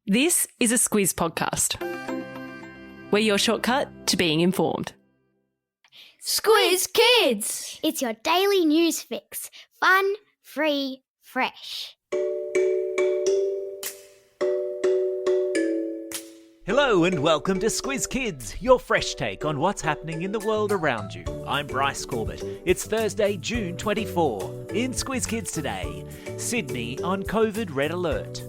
This is a Squiz podcast. We're your shortcut to being informed. Squiz Kids! It's your daily news fix. Fun, free, fresh. Hello and welcome to Squiz Kids, your fresh take on what's happening in the world around you. I'm Bryce Corbett. It's Thursday, June 24. In Squiz Kids today, Sydney on COVID red alert.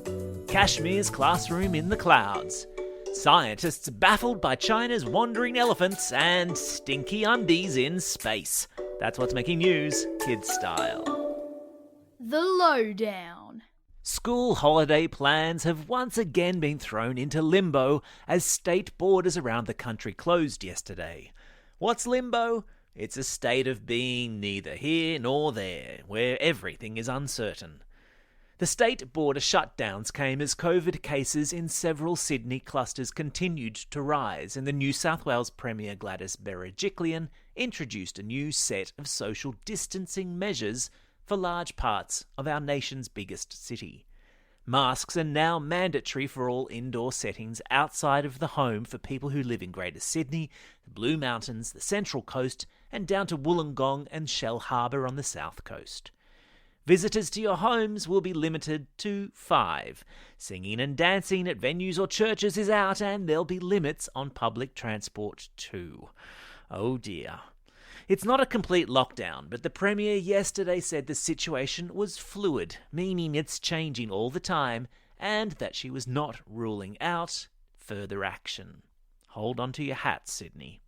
Kashmir's classroom in the clouds. Scientists baffled by China's wandering elephants and stinky undies in space. That's what's making news, kids style. The lowdown. School holiday plans have once again been thrown into limbo as state borders around the country closed yesterday. What's limbo? It's a state of being neither here nor there, where everything is uncertain. The state border shutdowns came as COVID cases in several Sydney clusters continued to rise, and the New South Wales Premier Gladys Berejiklian introduced a new set of social distancing measures for large parts of our nation's biggest city. Masks are now mandatory for all indoor settings outside of the home for people who live in Greater Sydney, the Blue Mountains, the Central Coast, and down to Wollongong and Shell Harbour on the South Coast. Visitors to your homes will be limited to 5. Singing and dancing at venues or churches is out, and there'll be limits on public transport too. Oh dear. It's not a complete lockdown, but the Premier yesterday said the situation was fluid, meaning it's changing all the time, and that she was not ruling out further action. Hold on to your hats, Sydney.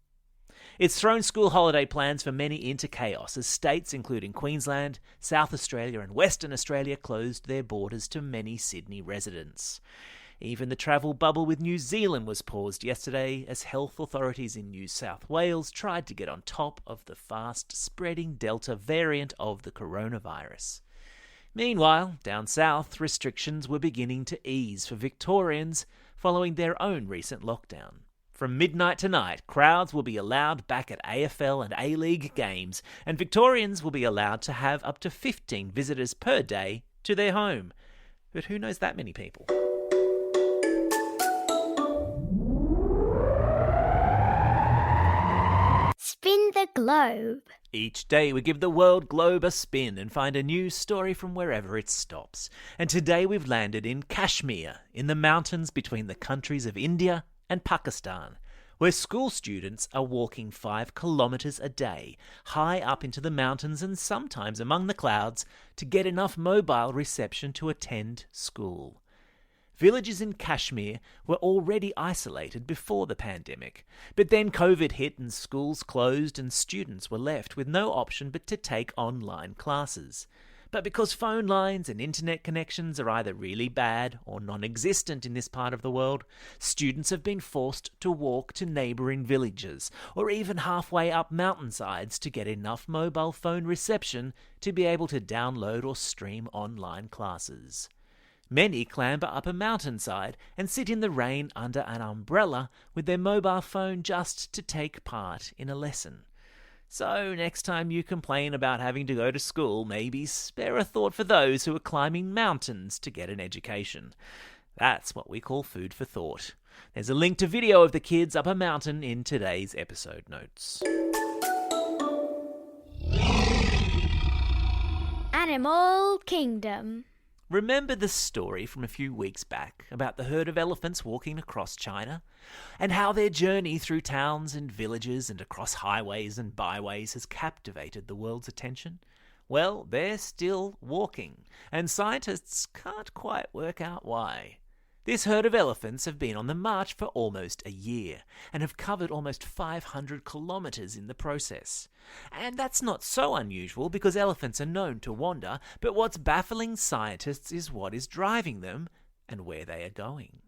It's thrown school holiday plans for many into chaos as states including Queensland, South Australia and Western Australia closed their borders to many Sydney residents. Even the travel bubble with New Zealand was paused yesterday as health authorities in New South Wales tried to get on top of the fast-spreading Delta variant of the coronavirus. Meanwhile, down south, restrictions were beginning to ease for Victorians following their own recent lockdown. From midnight tonight, crowds will be allowed back at AFL and A-League games, and Victorians will be allowed to have up to 15 visitors per day to their home. But who knows that many people? Spin the globe. Each day we give the world globe a spin and find a news story from wherever it stops. And today we've landed in Kashmir, in the mountains between the countries of India and Pakistan, where school students are walking 5 kilometres a day, high up into the mountains and sometimes among the clouds, to get enough mobile reception to attend school. Villages in Kashmir were already isolated before the pandemic, but then COVID hit and schools closed and students were left with no option but to take online classes. But because phone lines and internet connections are either really bad or non-existent in this part of the world, students have been forced to walk to neighbouring villages or even halfway up mountainsides to get enough mobile phone reception to be able to download or stream online classes. Many clamber up a mountainside and sit in the rain under an umbrella with their mobile phone just to take part in a lesson. So next time you complain about having to go to school, maybe spare a thought for those who are climbing mountains to get an education. That's what we call food for thought. There's a link to video of the kids up a mountain in today's episode notes. Animal Kingdom. Remember the story from a few weeks back about the herd of elephants walking across China and how their journey through towns and villages and across highways and byways has captivated the world's attention? Well, they're still walking, and scientists can't quite work out why. This herd of elephants have been on the march for almost a year and have covered almost 500 kilometres in the process. And that's not so unusual because elephants are known to wander, but what's baffling scientists is what is driving them and where they are going.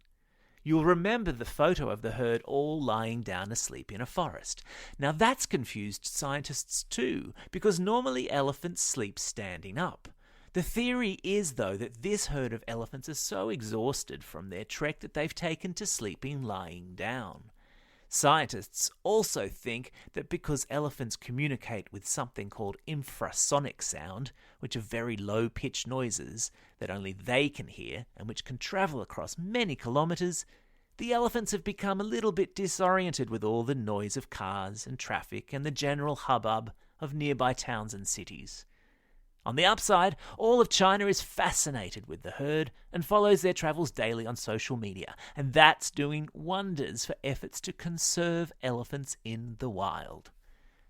You'll remember the photo of the herd all lying down asleep in a forest. Now that's confused scientists too, because normally elephants sleep standing up. The theory is, though, that this herd of elephants are so exhausted from their trek that they've taken to sleeping lying down. Scientists also think that because elephants communicate with something called infrasonic sound, which are very low-pitched noises that only they can hear and which can travel across many kilometres, the elephants have become a little bit disoriented with all the noise of cars and traffic and the general hubbub of nearby towns and cities. On the upside, all of China is fascinated with the herd and follows their travels daily on social media, and that's doing wonders for efforts to conserve elephants in the wild.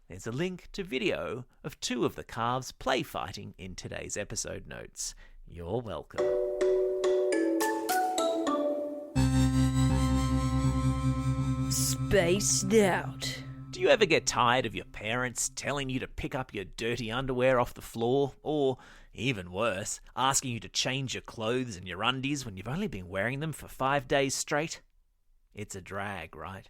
There's a link to video of 2 of the calves playfighting in today's episode notes. You're welcome. Spaced out. Do you ever get tired of your parents telling you to pick up your dirty underwear off the floor, or, even worse, asking you to change your clothes and your undies when you've only been wearing them for 5 days straight? It's a drag, right?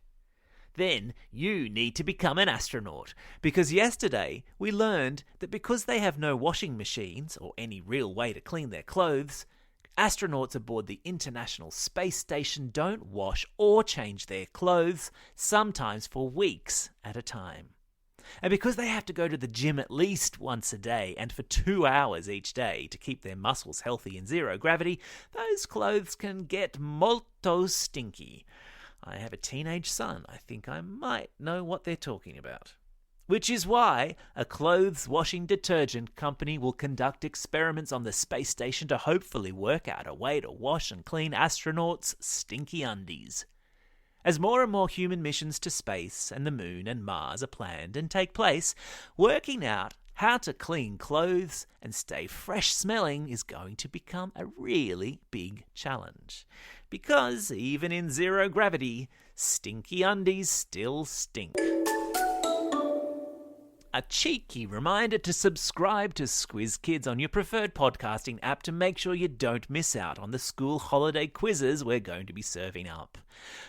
Then you need to become an astronaut, because yesterday we learned that because they have no washing machines or any real way to clean their clothes, astronauts aboard the International Space Station don't wash or change their clothes, sometimes for weeks at a time. And because they have to go to the gym at least once a day and for 2 hours each day to keep their muscles healthy in zero gravity, those clothes can get molto stinky. I have a teenage son. I think I might know what they're talking about. Which is why a clothes washing detergent company will conduct experiments on the space station to hopefully work out a way to wash and clean astronauts' stinky undies. As more and more human missions to space and the moon and Mars are planned and take place, working out how to clean clothes and stay fresh smelling is going to become a really big challenge. Because even in zero gravity, stinky undies still stink. A cheeky reminder to subscribe to Squiz Kids on your preferred podcasting app to make sure you don't miss out on the school holiday quizzes we're going to be serving up.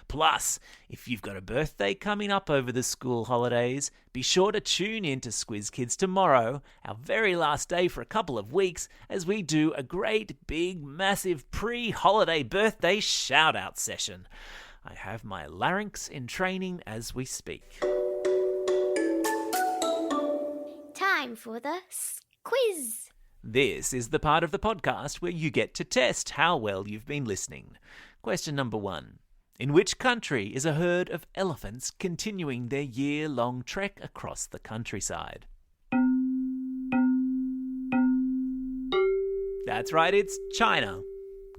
Plus, if you've got a birthday coming up over the school holidays, be sure to tune in to Squiz Kids tomorrow, our very last day for a couple of weeks, as we do a great big massive pre-holiday birthday shout-out session. I have my larynx in training as we speak. Time for the quiz. This is the part of the podcast where you get to test how well you've been listening. Question number 1. In which country is a herd of elephants continuing their year-long trek across the countryside? That's right, it's China.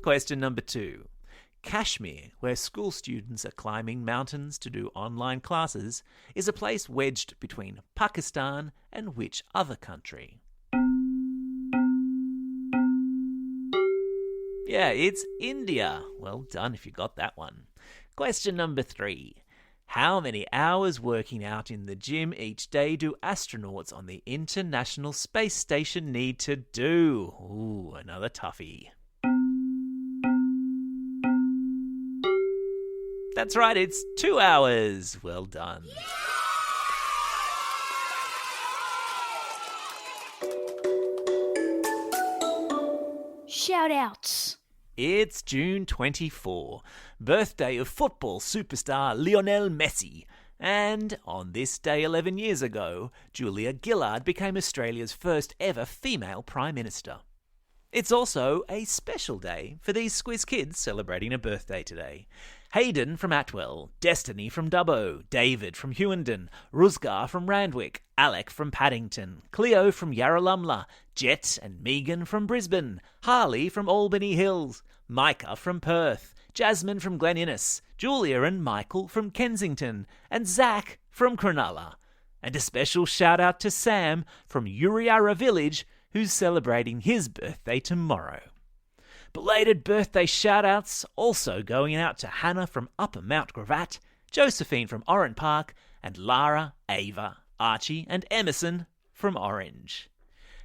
Question number 2. Kashmir, where school students are climbing mountains to do online classes, is a place wedged between Pakistan and which other country? Yeah, it's India. Well done if you got that one. Question number 3. How many hours working out in the gym each day do astronauts on the International Space Station need to do? Ooh, another toughie. That's right, it's 2 hours. Well done. Shout-outs. It's June 24, birthday of football superstar Lionel Messi. And on this day 11 years ago, Julia Gillard became Australia's first ever female Prime Minister. It's also a special day for these Squiz Kids celebrating a birthday today. Hayden from Atwell, Destiny from Dubbo, David from Hewenden, Rusgar from Randwick, Alec from Paddington, Cleo from Yarralumla, Jet and Megan from Brisbane, Harley from Albany Hills, Micah from Perth, Jasmine from Glen Innes, Julia and Michael from Kensington, and Zach from Cronulla. And a special shout out to Sam from Uriara Village, who's celebrating his birthday tomorrow. Belated birthday shout-outs also going out to Hannah from Upper Mount Gravatt, Josephine from Oran Park, and Lara, Ava, Archie and Emerson from Orange.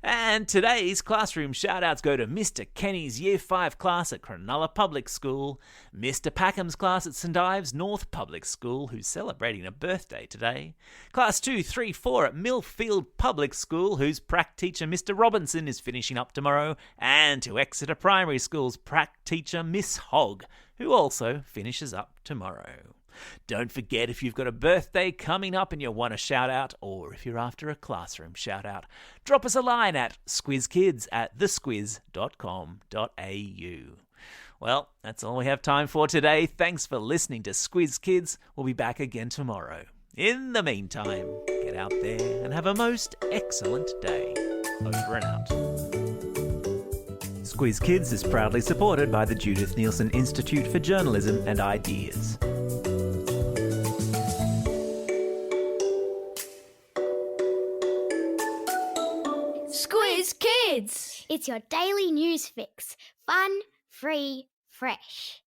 And today's classroom shout-outs go to Mr. Kenny's Year 5 class at Cronulla Public School, Mr. Packham's class at St Ives North Public School, who's celebrating a birthday today, Class 2, 3, 4 at Millfield Public School, whose prac teacher Mr. Robinson is finishing up tomorrow, and to Exeter Primary School's prac teacher Miss Hogg, who also finishes up tomorrow. Don't forget, if you've got a birthday coming up and you want a shout out, or if you're after a classroom shout out, drop us a line at squizkids@thesquiz.com.au. Well, that's all we have time for today. Thanks for listening to Squiz Kids. We'll be back again tomorrow. In the meantime, get out there and have a most excellent day. Over and out. Squiz Kids is proudly supported by the Judith Neilson Institute for Journalism and Ideas. Squiz Kids! It's your daily news fix. Fun, free, fresh.